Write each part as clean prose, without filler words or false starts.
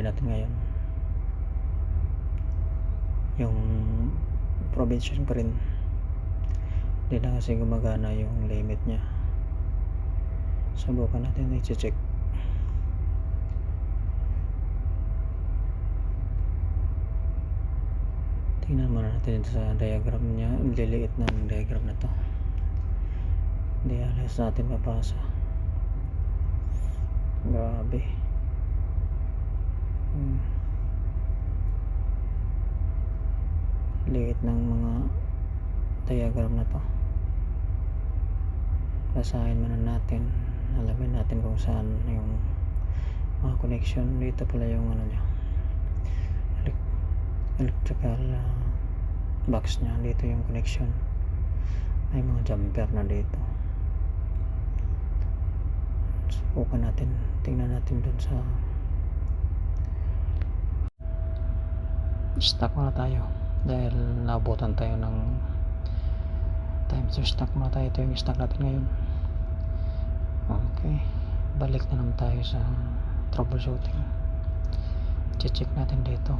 tanggalin natin ngayon yung provision ko rin. Hindi na kasi gumagana yung limit nya. Subukan natin i-check. Tingnan muna natin sa diagram nya. Liliit ng diagram na to, hindi alas natin mapasa. Grabe. Liit ng mga diagram na to. Basahin muna natin, alamin natin kung saan yung mga connection. Dito pala yung ano nya, electrical box nya. Dito yung connection. May mga jumper na dito. Subukan natin, tingnan natin dun sa stock muna tayo dahil nabutan tayo ng time. So stock muna tayo. Ito yung stock natin ngayon. Okay, balik na naman tayo sa troubleshooting. Check natin dito,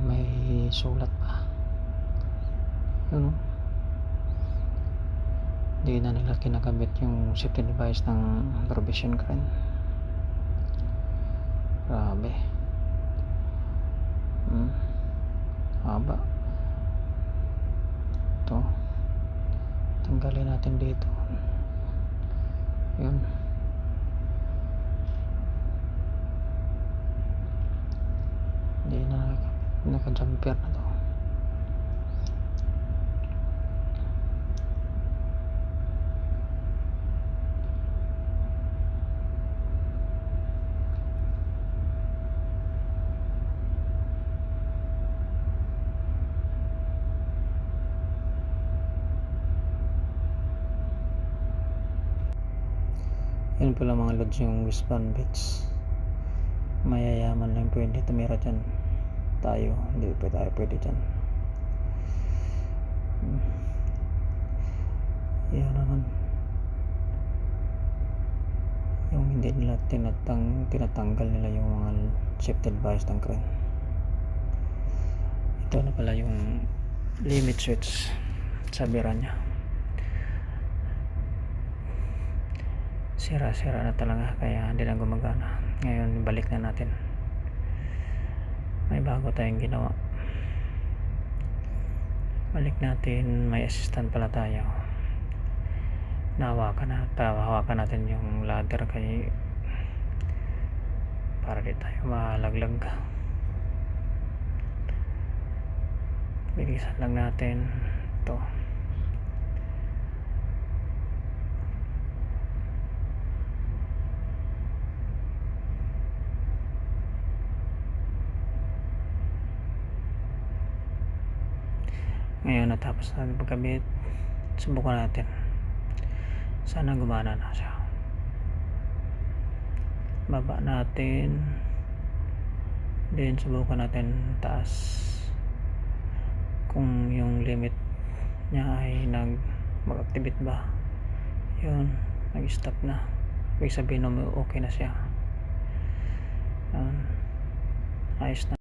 may sulat pa yun. Hindi na nila kinakabit yung safety device ng provision crane. Grabe. Haba. Ito, tanggalin natin dito. Yun. Hindi na naka-jumper na to. Yan pala mga lods yung wristband bits. Mayayaman lang pwede tumira dyan. Tayo, hindi pa tayo pwede dyan. Yan naman yung hindi nila tinatanggal nila yung mga safety device ng crane. Ito na pala yung limit switch sa bira nya. Sira na talaga, kaya hindi na gumagana. Ngayon balik na natin. May bago tayong ginawa. Balik natin. May assistant pala tayo. Hawakan natin yung ladder kay para di tayo malaglag. Bilisan lang natin ito. Ngayon natapos natin pagkabit. Subukan natin. Sana gumana na siya. Baba natin. Then subukan natin taas. Kung yung limit niya ay mag-activate ba. Yun, nag-stop na. Ibig sabihin na okay na siya. Ayos na.